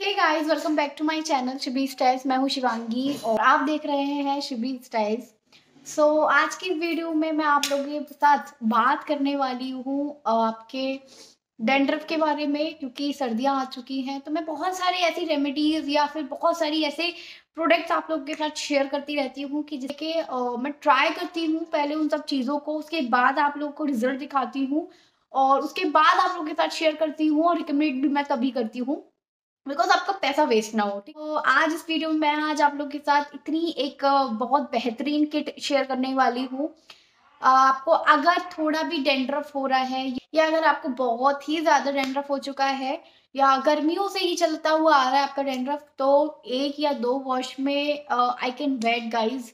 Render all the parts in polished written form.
Hey guys, welcome back to my channel Shivi styles. मैं हूँ शिवांगी और आप देख रहे हैं शिवी स्टाइल्स। आज की वीडियो में मैं आप लोगों के साथ बात करने वाली हूँ आपके डैंड्रफ के बारे में, क्योंकि सर्दियाँ आ चुकी हैं। तो मैं बहुत सारी ऐसी रेमेडीज या फिर बहुत सारी ऐसे प्रोडक्ट्स आप लोगों के साथ शेयर करती रहती हूँ कि जिसके मैं ट्राई करती हूँ पहले उन सब चीज़ों को, उसके बाद आप लोगों को रिजल्ट दिखाती हूँ और उसके बाद आप लोगों के साथ शेयर करती हूँ और रिकमेंड भी मैं तभी करती हूँ बिकॉज आपका पैसा वेस्ट ना हो। ठीक, तो आज इस वीडियो में मैं आज आप लोग के साथ इतनी एक बहुत बेहतरीन किट शेयर करने वाली हूँ। आपको अगर थोड़ा भी डेंड्रफ हो रहा है या अगर आपको बहुत ही ज्यादा डेंड्रफ हो चुका है या गर्मियों से ही चलता हुआ आ रहा है आपका डेंड्रफ, तो 1 या 2 वॉश में आई कैन वेट गाइज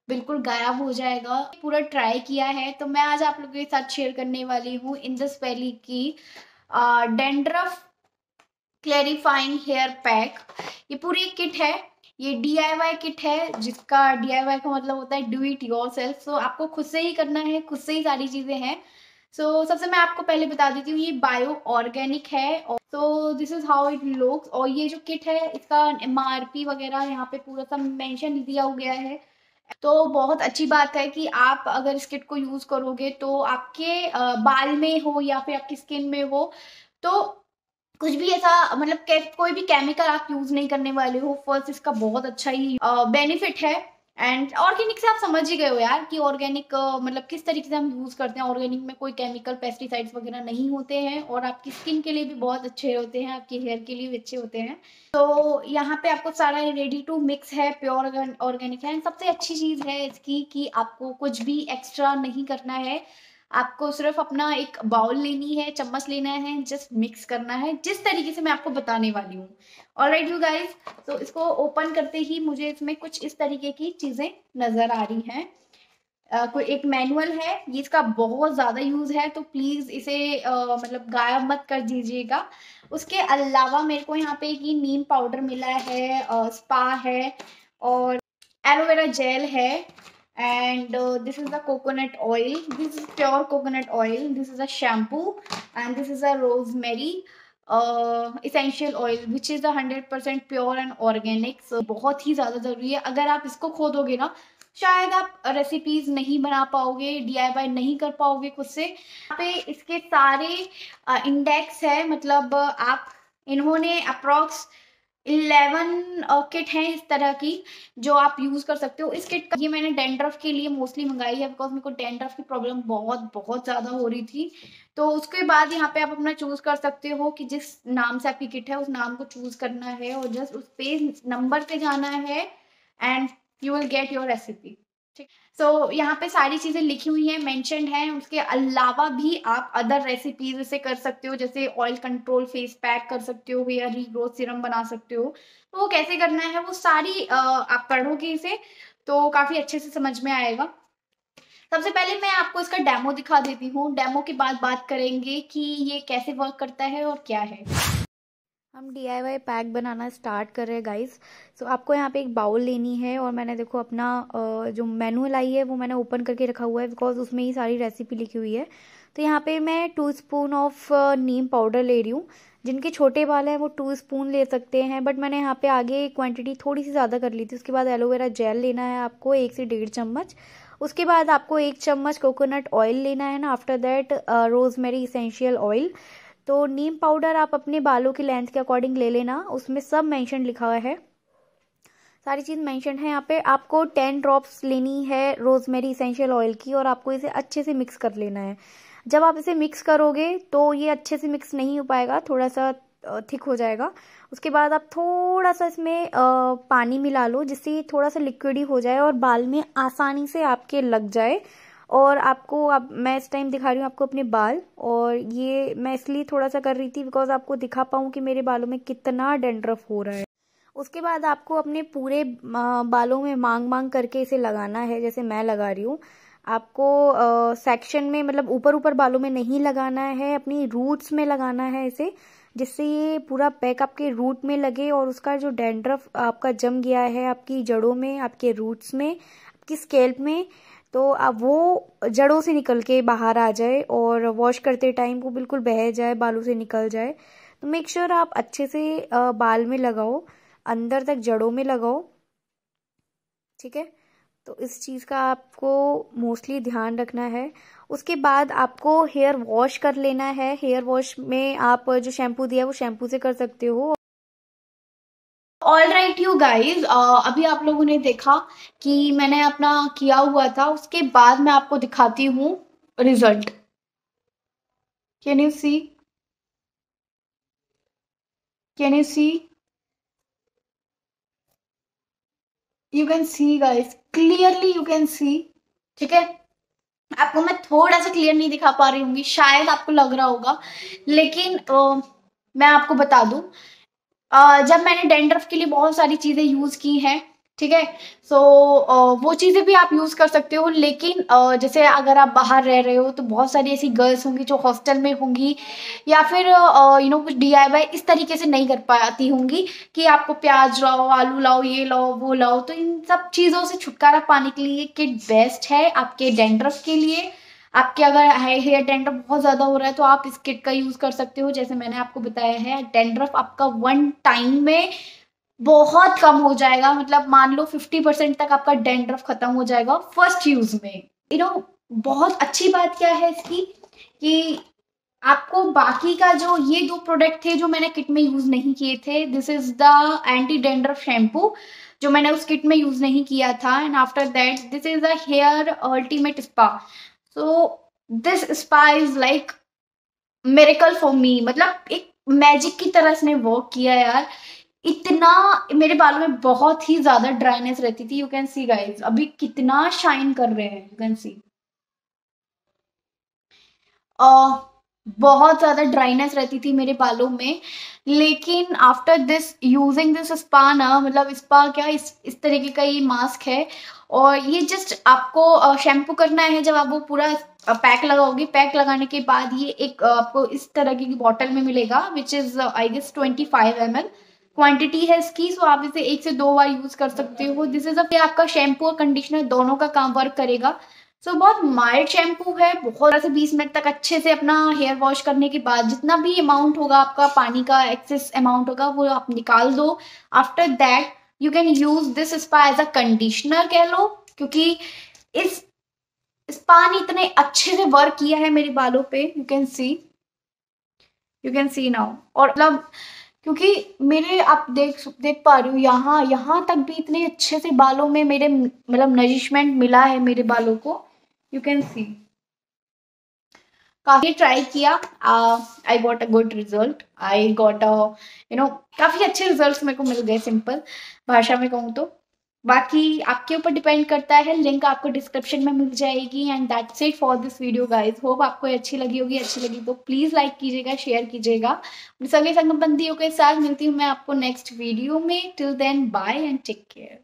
बिल्कुल गायब हो जाएगा। पूरा ट्राई किया है, तो मैं आज आप लोगों के साथ शेयर करने वाली हूँ इन दिस वैली की डेंड्रफ क्लैरिफाइंग हेयर पैक। ये पूरी एक किट है, ये DIY किट है, जिसका DIY का मतलब होता है डू इट योर सेल्फ। सो आपको खुद से ही करना है, खुद से ही सारी चीजें हैं। सबसे मैं आपको पहले बता देती हूँ, ये बायो ऑर्गेनिक है। और this is how it looks. और ये जो किट है इसका MRP वगैरह यहाँ पे पूरा सब मेंशन दिया हो गया है। तो बहुत अच्छी बात है कि आप अगर इस किट को यूज करोगे तो आपके बाल में हो या फिर आपकी स्किन में हो, तो कुछ भी ऐसा मतलब कोई भी केमिकल आप यूज नहीं करने वाले हो। फर्स्ट, इसका बहुत अच्छा ही बेनिफिट है। एंड ऑर्गेनिक से आप समझ ही गए हो यार कि ऑर्गेनिक मतलब किस तरीके से हम यूज करते हैं। ऑर्गेनिक में कोई केमिकल पेस्टिसाइड्स वगैरह नहीं होते हैं और आपकी स्किन के लिए भी बहुत अच्छे होते हैं, आपके हेयर के लिए भी अच्छे होते हैं। तो यहाँ पे आपको सारा रेडी टू मिक्स है, प्योर ऑर्गेनिक है। सबसे अच्छी चीज है इसकी कि आपको कुछ भी एक्स्ट्रा नहीं करना है। आपको सिर्फ अपना एक बाउल लेनी है, चम्मच लेना है, जस्ट मिक्स करना है जिस तरीके से मैं आपको बताने वाली हूँ। ऑलराइट यू गाइस, तो इसको ओपन करते ही मुझे इसमें कुछ इस तरीके की चीजें नजर आ रही हैं। कोई एक मैनुअल है, ये इसका बहुत ज्यादा यूज है, तो प्लीज इसे मतलब गायब मत कर दीजिएगा। उसके अलावा मेरे को यहाँ पे ये नीम पाउडर मिला है, स्पा है और एलोवेरा जेल है। And this is the coconut oil. This is pure coconut oil. This is a shampoo and this is a rosemary essential oil which is 100% pure and organic. So बहुत ही ज़्यादा ज़रूरी है। अगर आप इसको खो दोगे ना, शायद आप रेसिपीज नहीं बना पाओगे, DIY नहीं कर पाओगे खुद से। यहाँ पे इसके सारे इंडेक्स है, मतलब आप इन्होंने अप्रॉक्स 11 किट हैं इस तरह की जो आप यूज कर सकते हो। इस किट का ये मैंने डेंड्रफ के लिए मोस्टली मंगाई है बिकॉज मेरे को डेंड्रफ की प्रॉब्लम बहुत बहुत ज्यादा हो रही थी। तो उसके बाद यहाँ पे आप अपना चूज कर सकते हो कि जिस नाम से आपकी किट है उस नाम को चूज करना है और जस्ट उस पे नंबर पे जाना है and you will get your recipe. ठीक, यहाँ पे सारी चीजें लिखी हुई हैं, मेंशन्ड हैं। उसके अलावा भी आप अदर रेसिपीज से कर सकते हो, जैसे ऑयल कंट्रोल फेस पैक कर सकते हो, हेयर रीग्रोथ सीरम बना सकते हो। तो वो कैसे करना है वो सारी आप पढ़ोगे इसे तो काफी अच्छे से समझ में आएगा। सबसे पहले मैं आपको इसका डेमो दिखा देती हूँ, डेमो के बाद बात करेंगे कि ये कैसे वर्क करता है और क्या है। हम DIY पैक बनाना स्टार्ट कर रहे हैं गाइस। आपको यहाँ पे एक बाउल लेनी है और मैंने देखो अपना जो मैनुअल आई है वो मैंने ओपन करके रखा हुआ है बिकॉज उसमें ही सारी रेसिपी लिखी हुई है। तो यहाँ पे मैं 2 स्पून ऑफ नीम पाउडर ले रही हूँ। जिनके छोटे बाल हैं वो 2 स्पून ले सकते हैं, बट मैंने यहाँ पे आगे क्वांटिटी थोड़ी सी ज़्यादा कर ली थी। उसके बाद एलोवेरा जेल लेना है आपको 1 से 1.5 चम्मच। उसके बाद आपको 1 चम्मच कोकोनट ऑयल लेना है ना। After that rosemary essential oil. तो नीम पाउडर आप अपने बालों की लेंथ के अकॉर्डिंग ले लेना, उसमें सब मेंशन लिखा हुआ है, सारी चीज मेंशन है यहाँ पे। आपको 10 ड्रॉप्स लेनी है रोजमेरी इसेंशियल ऑयल की और आपको इसे अच्छे से मिक्स कर लेना है। जब आप इसे मिक्स करोगे तो ये अच्छे से मिक्स नहीं हो पाएगा, थोड़ा सा थिक हो जाएगा। उसके बाद आप थोड़ा सा इसमें पानी मिला लो जिससे ये थोड़ा सा लिक्विडी हो जाए और बाल में आसानी से आपके लग जाए। और आपको अब मैं इस टाइम दिखा रही हूँ आपको अपने बाल, और ये मैं इसलिए थोड़ा सा कर रही थी बिकॉज आपको दिखा पाऊँ कि मेरे बालों में कितना डेंड्रफ हो रहा है। उसके बाद आपको अपने पूरे बालों में मांग मांग करके इसे लगाना है, जैसे मैं लगा रही हूँ। आपको सेक्शन में मतलब ऊपर ऊपर बालों में नहीं लगाना है, अपनी रूट्स में लगाना है इसे, जिससे ये पूरा पैक आपके रूट में लगे और उसका जो डेंड्रफ आपका जम गया है आपकी जड़ों में, आपके रूट्स में, आपकी स्कैल्प में, तो अब वो जड़ों से निकल के बाहर आ जाए और वॉश करते टाइम वो बिल्कुल बह जाए, बालों से निकल जाए। तो मेक श्योर आप अच्छे से बाल में लगाओ, अंदर तक जड़ों में लगाओ, ठीक है। तो इस चीज़ का आपको मोस्टली ध्यान रखना है। उसके बाद आपको हेयर वॉश कर लेना है। हेयर वॉश में आप जो शैम्पू दिया वो शैम्पू से कर सकते हो। ऑल राइट यू गाइज, अभी आप लोगों ने देखा कि मैंने अपना किया हुआ था, उसके बाद मैं आपको दिखाती हूँ result. Can you see, can you see, you can see guys, clearly you can see, ठीक है। आपको मैं थोड़ा सा क्लियर नहीं दिखा पा रही हूँ, शायद आपको लग रहा होगा, लेकिन मैं आपको बता दूं, जब मैंने डैंड्रफ के लिए बहुत सारी चीजें यूज की हैं, ठीक है। सो वो चीजें भी आप यूज कर सकते हो, लेकिन जैसे अगर आप बाहर रह रहे हो तो बहुत सारी ऐसी गर्ल्स होंगी जो हॉस्टल में होंगी, या फिर कुछ डीआईवाई इस तरीके से नहीं कर पाती होंगी कि आपको प्याज लाओ, आलू लाओ, ये लाओ, वो लाओ। तो इन सब चीजों से छुटकारा पाने के लिए किट बेस्ट है आपके डैंड्रफ के लिए। आपके अगर हेयर डैंड्रफ बहुत ज्यादा हो रहा है तो आप इस किट का यूज कर सकते हो। जैसे मैंने आपको बताया है, डैंड्रफ आपका वन टाइम में बहुत कम हो जाएगा, मतलब मान लो 50% तक आपका डैंड्रफ खत्म हो जाएगा फर्स्ट यूज में। बहुत अच्छी बात क्या है इसकी कि आपको बाकी का जो ये दो प्रोडक्ट थे जो मैंने किट में यूज नहीं किए थे, this is the anti dandruff shampoo जो मैंने उस किट में यूज नहीं किया था, and after that this is the hair ultimate spa. So this spa is like miracle for me, मतलब एक मैजिक की तरह इसने वर्क किया यार। इतना मेरे बालों में बहुत ही ज्यादा ड्राइनेस रहती थी, यू कैन सी गाइज, अभी कितना शाइन कर रहे हैं, यू कैन सी। बहुत ज्यादा ड्राइनेस रहती थी मेरे बालों में, लेकिन after this using this spa ना, मतलब स्पा क्या, इस तरीके का ये मास्क है, और ये जस्ट आपको शैम्पू करना है। जब आप वो पूरा पैक लगाओगे, पैक लगाने के बाद ये एक आपको इस तरह की बॉटल में मिलेगा, which is I guess 25 ml quantity है इसकी। सो आप इसे 1 से 2 बार यूज कर सकते हो। दिस इज आपका शैम्पू और कंडीशनर दोनों का काम वर्क करेगा। सो बहुत माइल्ड शैम्पू है, बहुत से 20 मिनट तक अच्छे से अपना हेयर वॉश करने के बाद जितना भी अमाउंट होगा आपका पानी का, एक्सेस अमाउंट होगा, वो आप निकाल दो। After that you can use this spa as a conditioner कह लो, क्योंकि इस स्पा ने इतने अच्छे से वर्क किया है मेरे बालों पे, you can C, you can C now. और मतलब क्योंकि मेरे आप देख पा रही हूँ, यहाँ यहाँ तक भी इतने अच्छे से बालों में मेरे मतलब नरिशमेंट मिला है मेरे बालों को, यू कैन सी। काफी ट्राई किया, I got a good result, I got a काफी अच्छे रिजल्ट्स मेरे को मिल गए, सिंपल भाषा में कहूँ तो। बाकी आपके ऊपर डिपेंड करता है, लिंक आपको डिस्क्रिप्शन में मिल जाएगी। And that's it for this video guys, hope आपको अच्छी लगी होगी। अच्छी लगी तो प्लीज लाइक कीजिएगा, शेयर कीजिएगा अपने सगे संबंधियों के साथ। मिलती हूँ मैं आपको नेक्स्ट वीडियो में। Till then bye and take care.